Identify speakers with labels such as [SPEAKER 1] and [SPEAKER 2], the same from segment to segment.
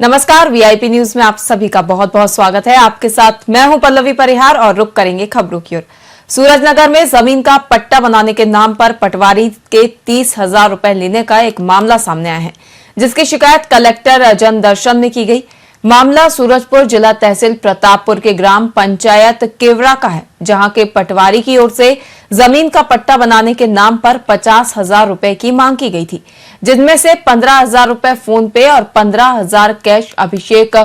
[SPEAKER 1] नमस्कार, VIP news में आप सभी का बहुत बहुत स्वागत है। आपके साथ मैं हूं पल्लवी परिहार और रुक करेंगे खबरों की ओर। सूरजनगर में जमीन का पट्टा बनाने के नाम पर पटवारी के 30,000 रुपए लेने का एक मामला सामने आया है, जिसकी शिकायत कलेक्टर जनदर्शन में की गई। मामला सूरजपुर जिला तहसील प्रतापपुर के ग्राम पंचायत केवड़ा का है, जहां के पटवारी की ओर से जमीन का पट्टा बनाने के नाम पर 50,000 रुपए की मांग की गई थी, जिनमें से 15,000 रुपए फोन पे और 15,000 कैश अभिषेक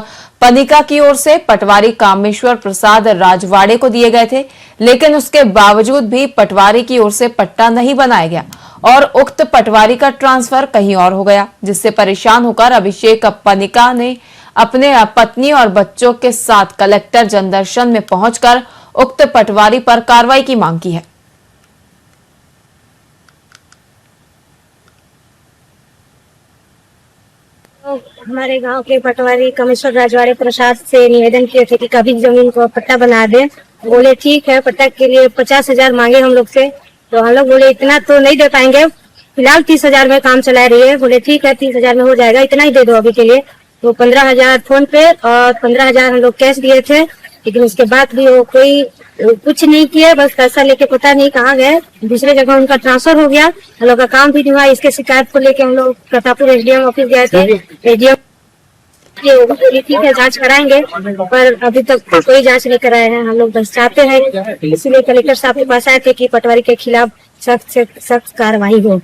[SPEAKER 1] पनिका की ओर से पटवारी कामेश्वर प्रसाद राजवाड़े को दिए गए थे। लेकिन उसके बावजूद भी पटवारी की ओर से पट्टा नहीं बनाया गया और उक्त पटवारी का ट्रांसफर कहीं और हो गया, जिससे परेशान होकर अभिषेक पनिका ने अपने पत्नी और बच्चों के साथ कलेक्टर जनदर्शन में पहुंचकर उक्त पटवारी पर कार्रवाई की मांग की है।
[SPEAKER 2] हमारे गांव के पटवारी कामेश्वर राजवाड़े प्रसाद से निवेदन किए थे कि कभी जमीन को पट्टा बना दे। बोले ठीक है, पट्टा के लिए 50,000 मांगे हम लोग से, तो हम लोग बोले इतना तो नहीं दे पाएंगे, फिलहाल 30,000 में काम चला रही है। बोले ठीक है, 30,000 में हो जाएगा, इतना ही दे दो अभी के लिए। तो 15,000 फोन पे और 15,000 हम लोग कैश दिए थे, लेकिन उसके बाद भी वो कोई कुछ नहीं किए, बस पैसा लेके पता नहीं कहाँ गए। दूसरे जगह उनका ट्रांसफर हो गया, हम लोग का काम भी नहीं हुआ। इसके शिकायत को लेके हम लोग प्रतापपुर एसडीएम ऑफिस गए थे। एसडीएम ठीक है, जांच कराएंगे, पर अभी तक कोई जांच नहीं कराए हैं। हम लोग बस चाहते हैं, इसलिए कलेक्टर साहब के पास आए थे कि पटवारी के खिलाफ सख्त से सख्त कार्रवाई हो।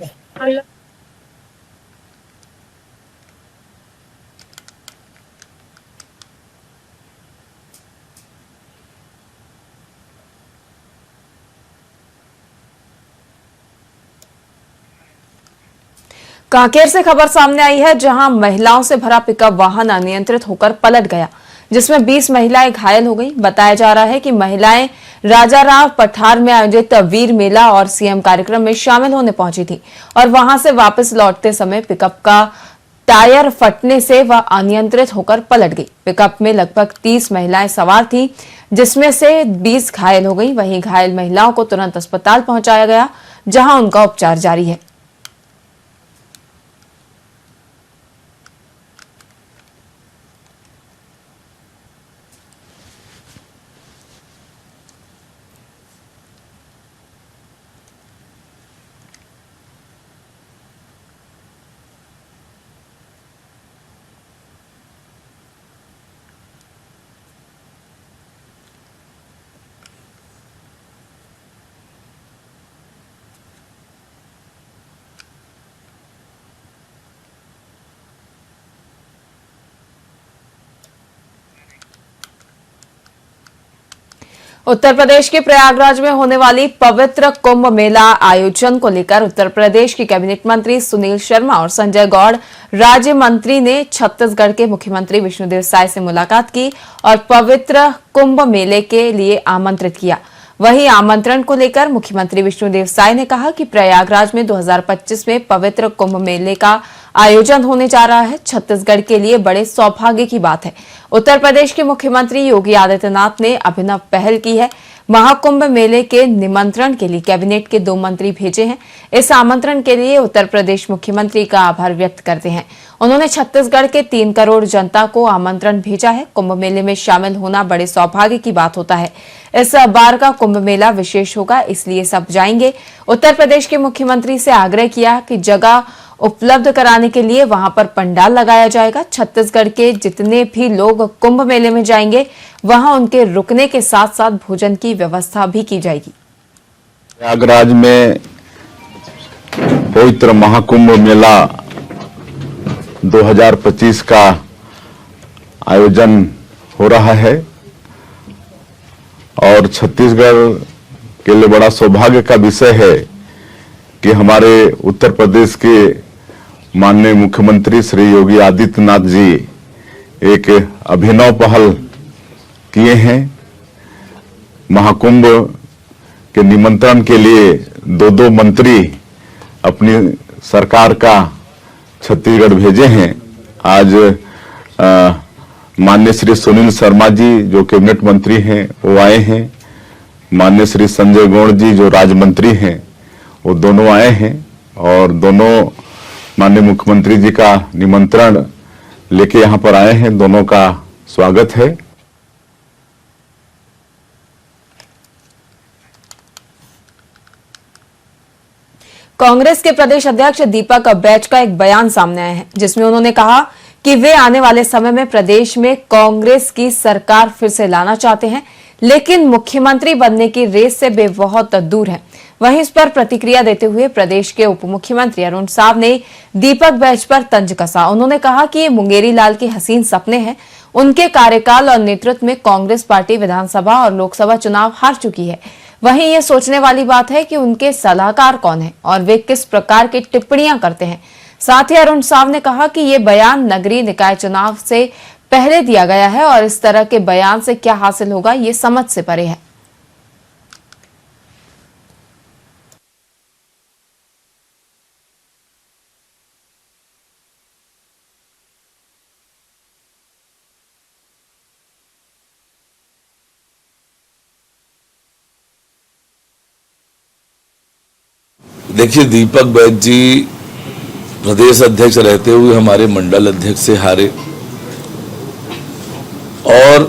[SPEAKER 1] कांकेर से खबर सामने आई है, जहां महिलाओं से भरा पिकअप वाहन अनियंत्रित होकर पलट गया, जिसमें 20 महिलाएं घायल हो गई। बताया जा रहा है कि महिलाएं राजाराव पठार में आयोजित वीर मेला और सीएम कार्यक्रम में शामिल होने पहुंची थी और वहां से वापस लौटते समय पिकअप का टायर फटने से वह अनियंत्रित होकर पलट गई। पिकअप में लगभग 30 महिलाएं सवार थीं, जिसमें से 20 घायल हो गई। वहीं घायल महिलाओं को तुरंत अस्पताल पहुंचाया गया, जहां उनका उपचार जारी है। उत्तर प्रदेश के प्रयागराज में होने वाली पवित्र कुंभ मेला आयोजन को लेकर उत्तर प्रदेश के कैबिनेट मंत्री सुनील शर्मा और संजय गौड़ राज्य मंत्री ने छत्तीसगढ़ के मुख्यमंत्री विष्णुदेव साय से मुलाकात की और पवित्र कुंभ मेले के लिए आमंत्रित किया। वहीं आमंत्रण को लेकर मुख्यमंत्री विष्णुदेव साय ने कहा कि प्रयागराज में 2025 में पवित्र कुंभ मेले का आयोजन होने जा रहा है। छत्तीसगढ़ के लिए बड़े सौभाग्य की बात है। उत्तर प्रदेश के मुख्यमंत्री योगी आदित्यनाथ ने अभिनव पहल की है। महाकुंभ मेले के निमंत्रण के लिए कैबिनेट के 2 मंत्री भेजे हैं। इस आमंत्रण के लिए उत्तर प्रदेश मुख्यमंत्री का आभार व्यक्त करते हैं। उन्होंने छत्तीसगढ़ के 3 करोड़ जनता को आमंत्रण भेजा है। कुंभ मेले में शामिल होना बड़े सौभाग्य की बात होता है। इस बार का कुंभ मेला विशेष होगा, इसलिए सब जाएंगे। उत्तर प्रदेश के मुख्यमंत्री से आग्रह किया कि जगह उपलब्ध कराने के लिए वहां पर पंडाल लगाया जाएगा। छत्तीसगढ़ के जितने भी लोग कुंभ मेले में जाएंगे, वहां उनके रुकने के साथ साथ भोजन की व्यवस्था भी की जाएगी।
[SPEAKER 3] प्रयागराज में पवित्र महाकुंभ मेला 2025 का आयोजन हो रहा है और छत्तीसगढ़ के लिए बड़ा सौभाग्य का विषय है कि हमारे उत्तर प्रदेश के माननीय मुख्यमंत्री श्री योगी आदित्यनाथ जी एक अभिनव पहल किए हैं। महाकुंभ के निमंत्रण के लिए 2 मंत्री अपनी सरकार का छत्तीसगढ़ भेजे हैं। आज माननीय श्री सुनील शर्मा जी जो कैबिनेट मंत्री हैं वो आए हैं। माननीय श्री संजय गौड़ जी जो राज्य मंत्री हैं वो दोनों आए हैं और दोनों माननीय मुख्यमंत्री जी का निमंत्रण लेके यहाँ पर आए हैं। दोनों का स्वागत है।
[SPEAKER 1] कांग्रेस के प्रदेश अध्यक्ष दीपक बैज का एक बयान सामने आया है, जिसमें उन्होंने कहा कि वे आने वाले समय में प्रदेश में कांग्रेस की सरकार फिर से लाना चाहते हैं, लेकिन मुख्यमंत्री बनने की रेस से वे बहुत दूर हैं। वहीं इस पर प्रतिक्रिया देते हुए प्रदेश के उप मुख्यमंत्री अरुण साव ने दीपक बैज पर तंज कसा। उन्होंने कहा कि ये मुंगेरी लाल के हसीन सपने हैं। उनके कार्यकाल और नेतृत्व में कांग्रेस पार्टी विधानसभा और लोकसभा चुनाव हार चुकी है। वहीं ये सोचने वाली बात है कि उनके सलाहकार कौन है और वे किस प्रकार की टिप्पणियां करते हैं। साथ ही अरुण साव ने कहा कि ये बयान नगरीय निकाय चुनाव से पहले दिया गया है और इस तरह के बयान से क्या हासिल होगा, ये समझ से परे है।
[SPEAKER 4] देखिए, दीपक बैज जी प्रदेश अध्यक्ष रहते हुए हमारे मंडल अध्यक्ष से हारे और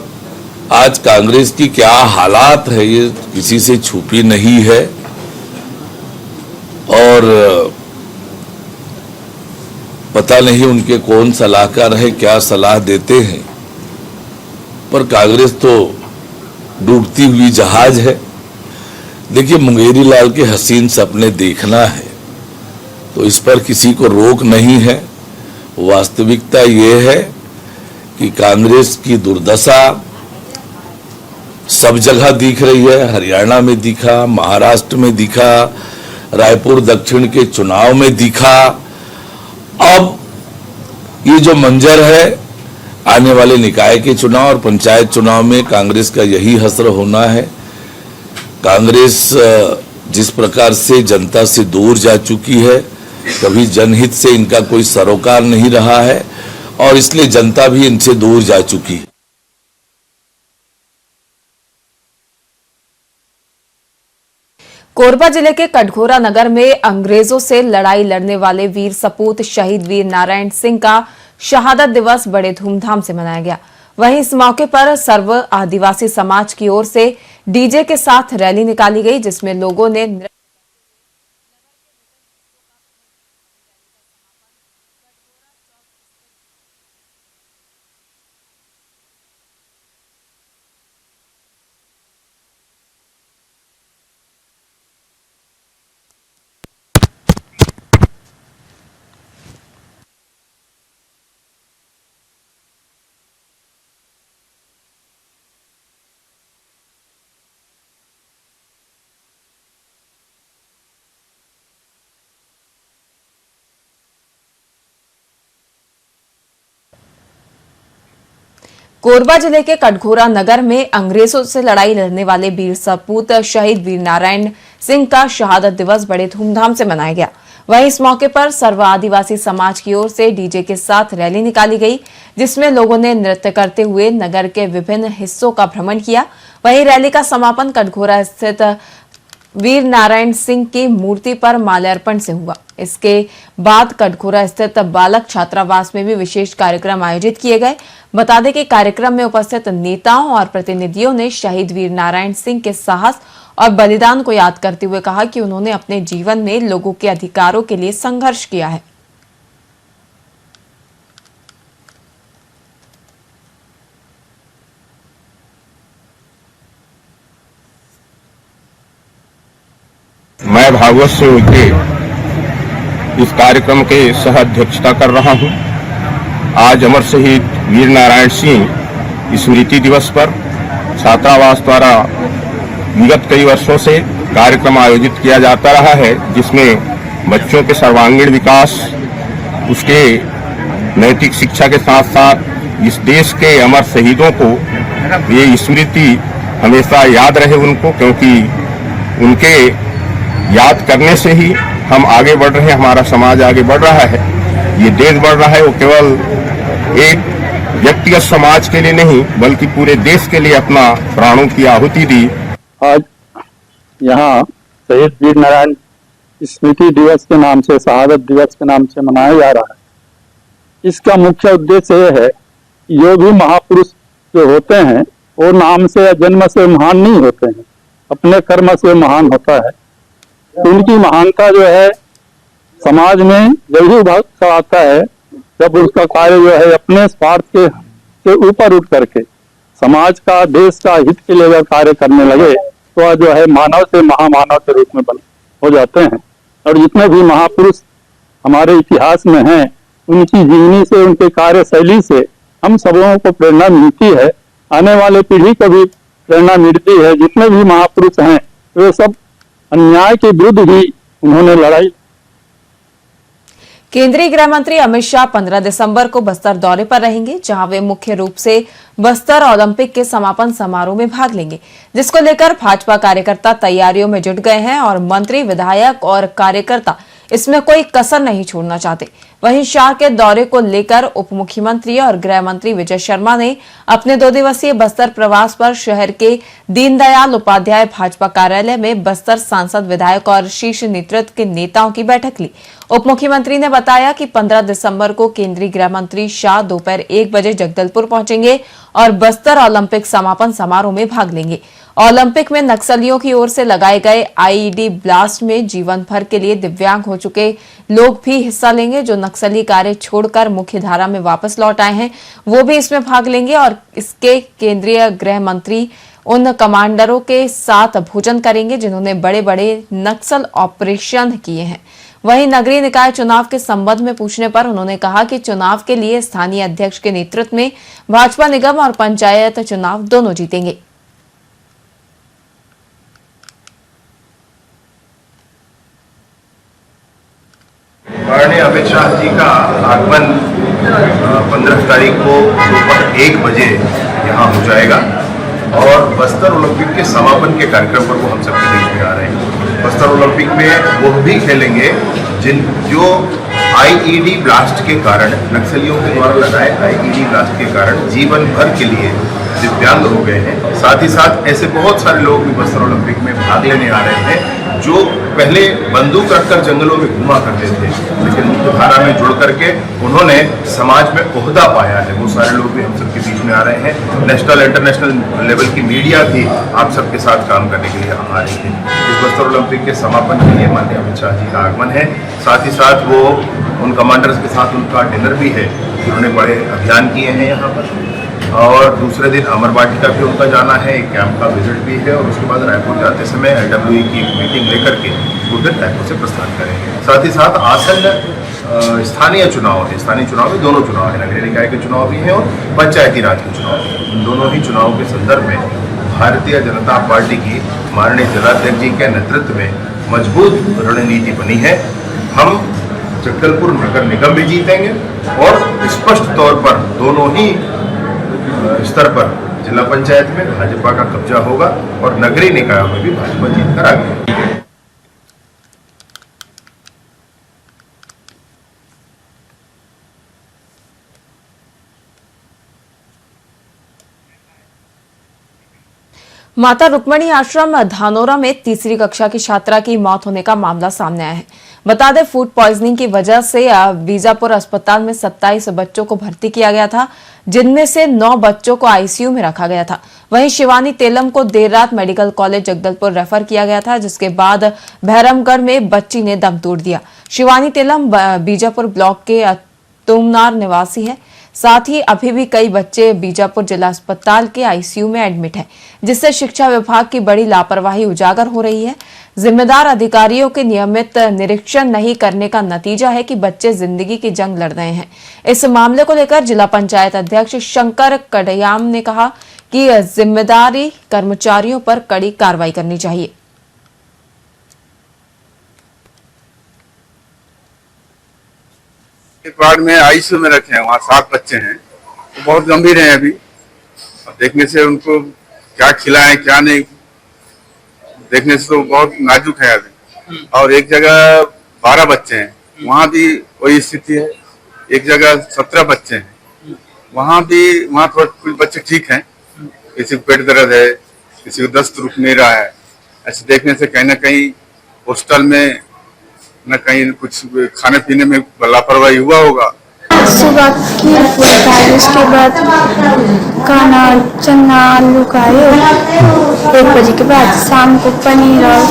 [SPEAKER 4] आज कांग्रेस की क्या हालात है ये किसी से छुपी नहीं है। और पता नहीं उनके कौन सलाहकार है, क्या सलाह देते हैं, पर कांग्रेस तो डूबती हुई जहाज है। देखिए, मुंगेरी लाल के हसीन सपने देखना है तो इस पर किसी को रोक नहीं है। वास्तविकता ये है कि कांग्रेस की दुर्दशा सब जगह दिख रही है। हरियाणा में दिखा, महाराष्ट्र में दिखा, रायपुर दक्षिण के चुनाव में दिखा। अब ये जो मंजर है, आने वाले निकाय के चुनाव और पंचायत चुनाव में कांग्रेस का यही हसर होना है। कांग्रेस जिस प्रकार से जनता से दूर जा चुकी है, कभी जनहित से इनका कोई सरोकार नहीं रहा है और इसलिए जनता भी इनसे दूर जा चुकी है।
[SPEAKER 1] कोरबा जिले के कटघोरा नगर में अंग्रेजों से लड़ाई लड़ने वाले वीर सपूत शहीद वीर नारायण सिंह का शहादत दिवस बड़े धूमधाम से मनाया गया। वहीं इस मौके पर सर्व आदिवासी समाज की ओर से डीजे के साथ रैली निकाली गई, जिसमें लोगों ने कोरबा जिले के कटघोरा नगर में अंग्रेजों से लड़ाई लड़ने वाले वीर सपूत शहीद वीर नारायण सिंह का शहादत दिवस बड़े धूमधाम से मनाया गया। वहीं इस मौके पर सर्व आदिवासी समाज की ओर से डीजे के साथ रैली निकाली गई, जिसमें लोगों ने नृत्य करते हुए नगर के विभिन्न हिस्सों का भ्रमण किया। वहीं रैली का समापन कटघोरा स्थित वीर नारायण सिंह की मूर्ति पर माल्यार्पण से हुआ। इसके बाद कटघोरा स्थित बालक छात्रावास में भी विशेष कार्यक्रम आयोजित किए गए। बता दें कि कार्यक्रम में उपस्थित नेताओं और प्रतिनिधियों ने शहीद वीर नारायण सिंह के साहस और बलिदान को याद करते हुए कहा कि उन्होंने अपने जीवन में लोगों के अधिकारों के लिए संघर्ष किया है।
[SPEAKER 5] मैं भागवत सिंह के इस कार्यक्रम के सह अध्यक्षता कर रहा हूं। आज अमर शहीद वीर नारायण सिंह स्मृति दिवस पर छात्रावास द्वारा विगत कई वर्षों से कार्यक्रम आयोजित किया जाता रहा है, जिसमें बच्चों के सर्वांगीण विकास, उसके नैतिक शिक्षा के साथ साथ इस देश के अमर शहीदों को ये स्मृति हमेशा याद रहे उनको, क्योंकि उनके याद करने से ही हम आगे बढ़ रहे हैं, हमारा समाज आगे बढ़ रहा है, ये देश बढ़ रहा है। वो केवल एक व्यक्तिगत समाज के लिए नहीं बल्कि पूरे देश के लिए अपना प्राणों की आहुति दी।
[SPEAKER 6] आज यहाँ शहीद वीर नारायण स्मृति दिवस के नाम से, शहादत दिवस के नाम से मनाया जा रहा है। इसका मुख्य उद्देश्य यह है कि जो भी महापुरुष जो होते हैं वो नाम से या जन्म से महान नहीं होते हैं, अपने कर्म से महान होता है। तो उनकी महानता जो है समाज में जब ही उभर आता है, जब उसका कार्य जो है अपने स्वार्थ के ऊपर उठ करके समाज का, देश का हित के लिए अगर कार्य करने लगे तो वह जो है मानव से महामानव के रूप में हो जाते हैं। और जितने भी महापुरुष हमारे इतिहास में हैं, उनकी जीवनी से, उनके कार्य शैली से हम सब लोगों को प्रेरणा मिलती है, आने वाले पीढ़ी को भी प्रेरणा मिलती है। जितने भी महापुरुष हैं वे सब अन्याय के विरुद्ध ही उन्होंने लड़ाई।
[SPEAKER 1] केंद्रीय गृह मंत्री अमित शाह 15 दिसंबर को बस्तर दौरे पर रहेंगे, जहां वे मुख्य रूप से बस्तर ओलंपिक के समापन समारोह में भाग लेंगे, जिसको लेकर भाजपा कार्यकर्ता तैयारियों में जुट गए हैं और मंत्री, विधायक और कार्यकर्ता इसमें कोई कसर नहीं छोड़ना चाहते। वहीं शाह के दौरे को लेकर उप मुख्यमंत्री और गृह मंत्री विजय शर्मा ने अपने 2 दिवसीय बस्तर प्रवास पर शहर के दीनदयाल उपाध्याय भाजपा कार्यालय में बस्तर सांसद, विधायक और शीर्ष नेतृत्व के नेताओं की बैठक ली। उप मुख्यमंत्री ने बताया कि 15 दिसंबर को केंद्रीय गृह मंत्री शाह दोपहर 1 बजे जगदलपुर पहुंचेंगे और बस्तर ओलंपिक समापन समारोह में भाग लेंगे। ओलंपिक में नक्सलियों की ओर से लगाए गए आईईडी ब्लास्ट में जीवन भर के लिए दिव्यांग हो चुके लोग भी हिस्सा लेंगे। जो नक्सली कार्य छोड़कर मुख्य धारा में वापस लौट आए हैं वो भी इसमें भाग लेंगे और इसके केंद्रीय गृह मंत्री उन कमांडरों के साथ भोजन करेंगे जिन्होंने बड़े बड़े नक्सल ऑपरेशन किए हैं। वहीं नगरीय निकाय चुनाव के संबंध में पूछने पर उन्होंने कहा कि चुनाव के लिए स्थानीय अध्यक्ष के नेतृत्व में भाजपा निगम और पंचायत चुनाव दोनों जीतेंगे।
[SPEAKER 7] माननीय अमित शाह जी का आगमन 15 तारीख को दोपहर 1 बजे यहाँ हो जाएगा और बस्तर ओलंपिक के समापन के कार्यक्रम पर वो हम सबके बीच में आ रहे हैं। बस्तर ओलंपिक में वो भी खेलेंगे जो आईईडी ब्लास्ट के कारण, नक्सलियों के द्वारा लगाए आईईडी ब्लास्ट के कारण जीवन भर के लिए दिव्यांग हो गए हैं। साथ ही साथ ऐसे बहुत सारे लोग भी बस्तर ओलंपिक में भाग लेने आ रहे हैं जो पहले बंदूक रखकर जंगलों में घुमा करते थे, लेकिन मुख्य धारा में जुड़ करके उन्होंने समाज में ओहदा पाया है। वो सारे लोग भी हम सबके बीच में आ रहे हैं। नेशनल इंटरनेशनल लेवल की मीडिया भी आप सबके साथ काम करने के लिए आ रही है। इस बस्तर ओलंपिक के समापन के लिए माननीय अमित शाह जी का आगमन है। साथ ही साथ वो उन कमांडर्स के साथ उनका डिनर भी है, जिन्होंने बड़े अभियान किए हैं यहाँ पर। और दूसरे दिन अमर वाटिका भी उनका जाना है, एक कैंप का विजिट भी है और उसके बाद रायपुर जाते समय LWE की एक मीटिंग लेकर के वो फिर रायपुर से प्रस्थान करेंगे। साथ ही साथ आसन्न स्थानीय चुनाव है, स्थानीय चुनाव में दोनों चुनाव है, नगरीय निकाय के चुनाव भी हैं और पंचायती राज के चुनाव हैं। उन दोनों ही चुनावों के संदर्भ में भारतीय जनता पार्टी की माननीय जिलाध्यक्ष जी के नेतृत्व में मजबूत रणनीति बनी है। हम जगदलपुर नगर निगम भी जीतेंगे और स्पष्ट तौर पर दोनों ही स्तर पर जिला पंचायत में भाजपा का कब्जा होगा और नगरीय निकायों में भी भाजपा जीतकर आगे।
[SPEAKER 1] माता रुक्मणी आश्रम धानोरा में 3री कक्षा की छात्रा की मौत होने का मामला सामने आया है। बता दें, फूड पॉइजनिंग की वजह से बीजापुर अस्पताल में 27 बच्चों को भर्ती किया गया था, जिनमें से 9 बच्चों को आईसीयू में रखा गया था। वहीं शिवानी तेलम को देर रात मेडिकल कॉलेज जगदलपुर रेफर किया गया था, जिसके बाद भैरमगढ़ में बच्ची ने दम तोड़ दिया। शिवानी तेलम बीजापुर ब्लॉक के तुमनार निवासी है। साथ ही अभी भी कई बच्चे बीजापुर जिला अस्पताल के आईसीयू में एडमिट हैं, जिससे शिक्षा विभाग की बड़ी लापरवाही उजागर हो रही है। जिम्मेदार अधिकारियों के नियमित निरीक्षण नहीं करने का नतीजा है कि बच्चे जिंदगी की जंग लड़ रहे हैं। इस मामले को लेकर जिला पंचायत अध्यक्ष शंकर कड़याम ने कहा कि जिम्मेदारी कर्मचारियों पर कड़ी कार्रवाई करनी चाहिए।
[SPEAKER 8] वार्ड में आईसीयू में रखे हैं, वहाँ 7 बच्चे हैं, तो बहुत गंभीर हैं अभी। और देखने से उनको क्या खिलाएं क्या नहीं, देखने से तो बहुत नाजुक है अभी। और एक जगह 12 बच्चे हैं, वहाँ भी वही स्थिति है। एक जगह 17 बच्चे हैं, वहाँ थोड़ा कुछ बच्चे ठीक हैं, किसी को पेट दर्द है, किसी को दस्त रुक नहीं रहा है। ऐसे देखने से कहीं ना कहीं हॉस्टल में न कहीं कुछ खाने पीने में लापरवाही हुआ होगा।
[SPEAKER 9] सुबह खीर पूरी खाई, उसके बाद खाना चना आलू खाए। 1 बजे के बाद शाम को पनीर और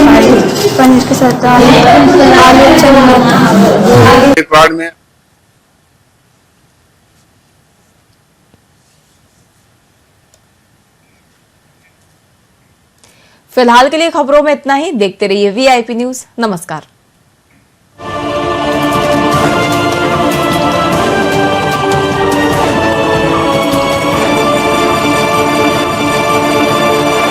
[SPEAKER 9] खाई, पनीर के साथ आलू चना।
[SPEAKER 8] एक वार्ड में
[SPEAKER 1] फिलहाल के लिए खबरों में इतना ही। देखते रहिए VIP न्यूज। नमस्कार।